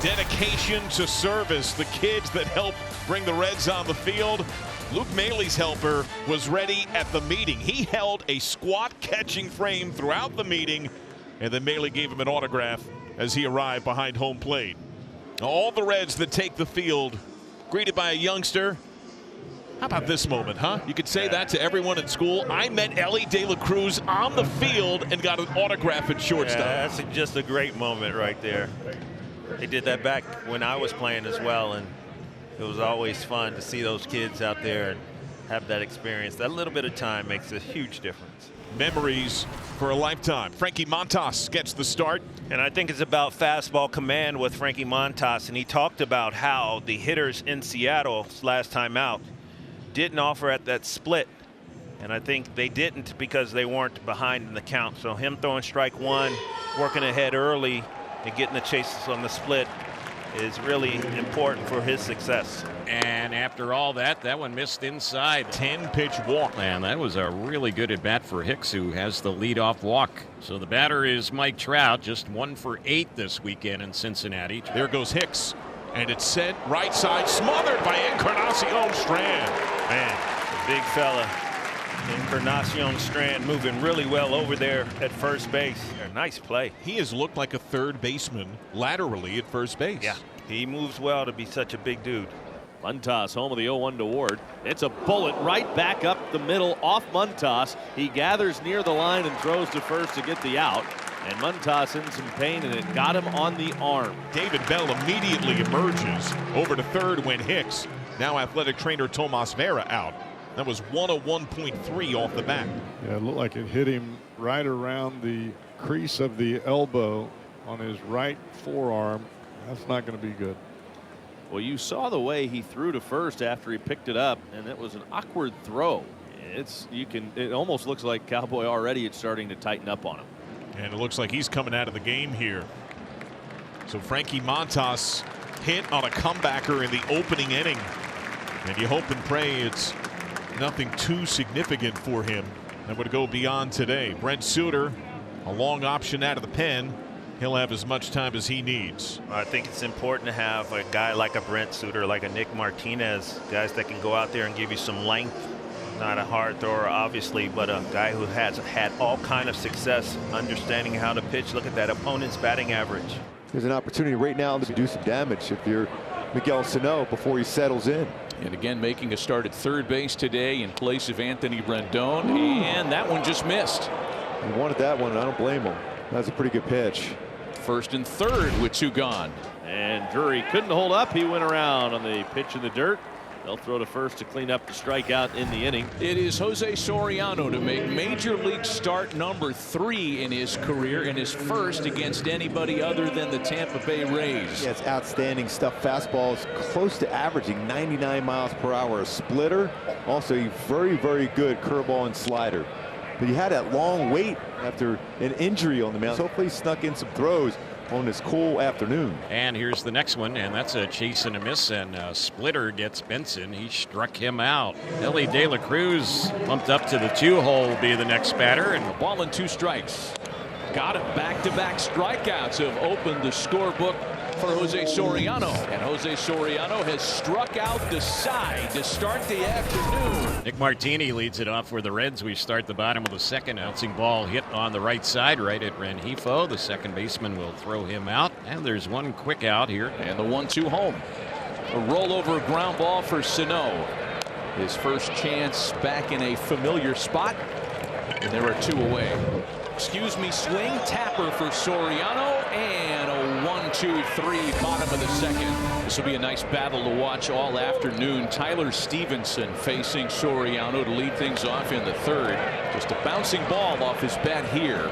Dedication to service. The kids that helped bring the Reds on the field. Luke Mailey's helper was ready at the meeting. He held a squat catching frame throughout the meeting, and then Mailey gave him an autograph as he arrived behind home plate. All the Reds that take the field greeted by a youngster. How about this moment, huh? You could say that to everyone in school. I met Ellie De La Cruz on the field and got an autograph at shortstop. Yeah, that's just a great moment right there. They did that back when I was playing as well, and it was always fun to see those kids out there and have that experience. That little bit of time makes a huge difference. Memories for a lifetime. Frankie Montas gets the start. And I think it's about fastball command with Frankie Montas, and he talked about how the hitters in Seattle last time out didn't offer at that split, and I think they didn't because they weren't behind in the count. So him throwing strike one, working ahead early and getting the chases on the split is really important for his success. And after all that one missed inside. 10-pitch walk. And that was a really good at bat for Hicks, who has the leadoff walk. So the batter is Mike Trout, just 1 for 8 this weekend in Cincinnati. There goes Hicks, and it's sent right side, smothered by Encarnacion Strand. Man, the big fella, Encarnacion Strand, moving really well over there at first base. A nice play. He has looked like a third baseman laterally at first base. Yeah, he moves well to be such a big dude. Montas home of the 0-1 to Ward. It's a bullet right back up the middle off Montas. He gathers near the line and throws to first to get the out. And Montas in some pain, and it got him on the arm. David Bell immediately emerges over to third when Hicks, now athletic trainer Tomas Vera, out. That was 101.3 off the bat. Yeah, it looked like it hit him right around the crease of the elbow on his right forearm. That's not going to be good. Well, you saw the way he threw to first after he picked it up, and it was an awkward throw. It almost looks like Cowboy already is starting to tighten up on him. And it looks like he's coming out of the game here. So Frankie Montas hit on a comebacker in the opening inning. And you hope and pray it's nothing too significant for him that would go beyond today. Brent Suter, a long option out of the pen. He'll have as much time as he needs. I think it's important to have a guy like a Brent Suter, like a Nick Martinez, guys that can go out there and give you some length. Not a hard thrower, obviously, but a guy who has had all kind of success understanding how to pitch. Look at that opponent's batting average. There's an opportunity right now to do some damage if you're Miguel Sano before he settles in. And again, making a start at third base today in place of Anthony Rendon, and that one just missed. He wanted that one, and I don't blame him. That's a pretty good pitch. First and third with 2 gone. And Drury couldn't hold up. He went around on the pitch in the dirt. They'll throw to first to clean up the strikeout in the inning. It is Jose Soriano to make major league start number 3 in his career, and his first against anybody other than the Tampa Bay Rays. Yeah, it's outstanding stuff. Fastball is close to averaging 99 miles per hour. A splitter, also a very, very good curveball and slider. But he had that long wait after an injury on the mound. So hopefully he snuck in some throws on this cool afternoon. And here's the next one, and that's a chase and a miss, and a splitter gets Benson. He struck him out. Ellie De La Cruz bumped up to the 2-hole, will be the next batter. And a ball and 2 strikes. Got it. Back-to-back strikeouts have opened the scorebook for Jose Soriano. And Jose Soriano has struck out the side to start the afternoon. Nick Martini leads it off for the Reds. We start the bottom of the second. Bouncing ball hit on the right side, right at Rengifo. The second baseman will throw him out. And there's one quick out here. And the 1-2 home. A rollover ground ball for Sano. His first chance back in a familiar spot. And there are 2 away. Excuse me, swing tapper for Soriano, and a 1-2-3 bottom of the second. This will be a nice battle to watch all afternoon. Tyler Stevenson facing Soriano to lead things off in the third. Just a bouncing ball off his bat here.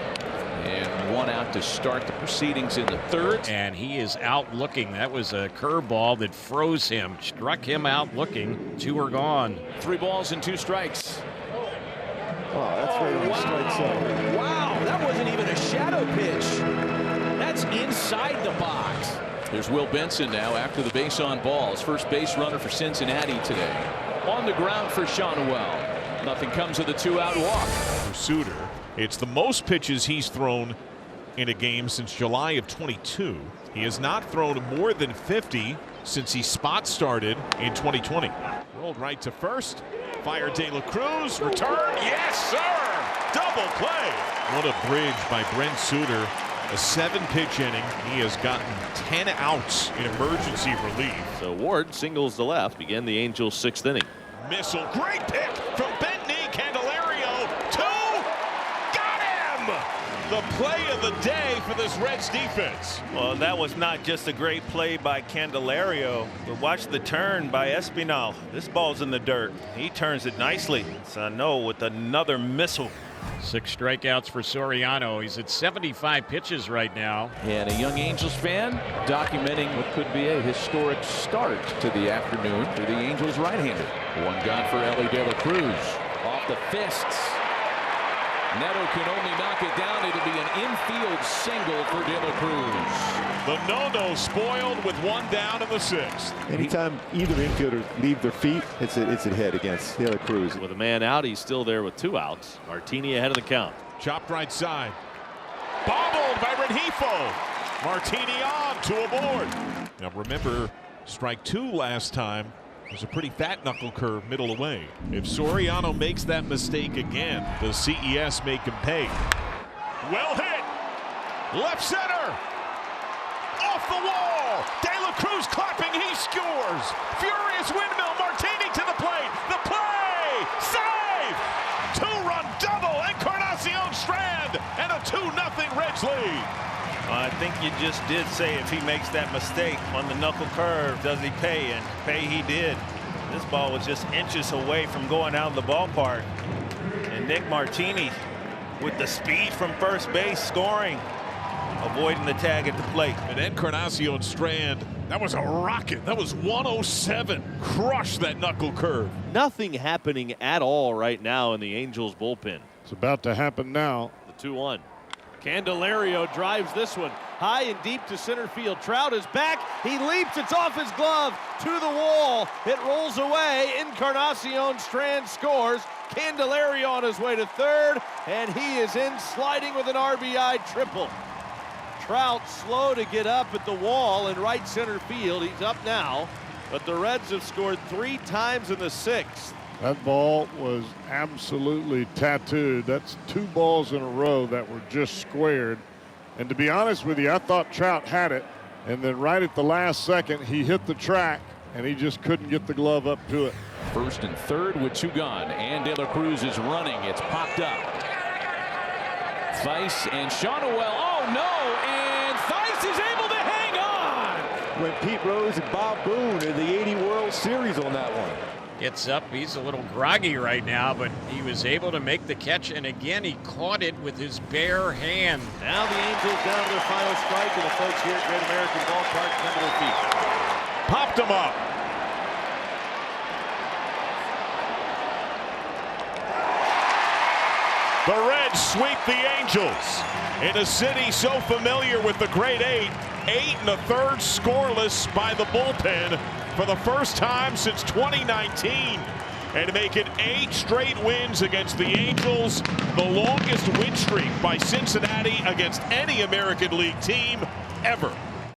And 1 out to start the proceedings in the third. And he is out looking. That was a curveball that froze him, struck him out looking. 2 are gone. 3 balls and 2 strikes. Oh, that's right on the strike zone. Wow, that wasn't even a shadow pitch. That's inside the box. There's Will Benson now after the base on balls. First base runner for Cincinnati today. On the ground for Shawnuel. Nothing comes of the 2-out walk. For Suter, it's the most pitches he's thrown in a game since July of 22. He has not thrown more than 50 since he spot started in 2020. Rolled right to first. Fire De La Cruz. Return. Yes, sir. Double play. What a bridge by Brent Suter. A 7-pitch inning. He has gotten 10 outs in emergency relief. So Ward singles to left. Begin the Angels' 6th inning. Missile. Great pick from Bentley. Candelario. 2. Got him. The play of the day for this Reds defense. Well, that was not just a great play by Candelario, but watch the turn by Espinal. This ball's in the dirt. He turns it nicely. Sano with another missile. 6 strikeouts for Soriano. He's at 75 pitches right now. And a young Angels fan documenting what could be a historic start to the afternoon for the Angels right-hander. One gone for Ellie De La Cruz. Off the fists. Neto can only knock it down. It'll be an infield single for De La Cruz. The no-no spoiled with 1 down in the 6th. Anytime either infielders leave their feet, it's a hit against De La Cruz. With a man out, he's still there with 2 outs. Martini ahead of the count. Chopped right side. Bobbled by Rengifo. Martini on to a board. Now remember, strike 2 last time was a pretty fat knuckle curve middle away. If Soriano makes that mistake again, the CES make him pay. Well hit. Left center. Off the wall. De La Cruz clapping. He scores. Furious windmill. Martini to the plate. The play. Save. 2-run double. Encarnacion Strand. And a 2-0 Reds lead. I think you just did say if he makes that mistake on the knuckle curve, does he pay? And pay he did. This ball was just inches away from going out of the ballpark. And Nick Martini with the speed from first base scoring, avoiding the tag at the plate. And Encarnacion Strand, that was a rocket. That was 107. Crushed that knuckle curve. Nothing happening at all right now in the Angels bullpen. It's about to happen now. The 2-1. Candelario drives this one high and deep to center field. Trout is back. He leaps. It's off his glove to the wall. It rolls away. Encarnacion Strand scores. Candelario on his way to third, and he is in sliding with an RBI triple. Trout slow to get up at the wall in right center field. He's up now, but the Reds have scored 3 times in the 6th. That ball was absolutely tattooed. That's 2 balls in a row that were just squared. And to be honest with you, I thought Trout had it. And then right at the last second, he hit the track, and he just couldn't get the glove up to it. First and third with 2 gone. And De La Cruz is running. It's popped up. Theis and Shawnuel. Oh, no. And Theis is able to hang on. When Pete Rose and Bob Boone in the 80 World Series on that one. Gets up. He's a little groggy right now, but he was able to make the catch. And again, he caught it with his bare hand. Now the Angels down to their final strike, and the folks here at Great American Ballpark come to their feet. Popped him up. The Reds sweep the Angels in a city so familiar with the Great 8. 8 1/3 scoreless by the bullpen for the first time since 2019, and make it 8 straight wins against the Angels, the longest win streak by Cincinnati against any American League team ever.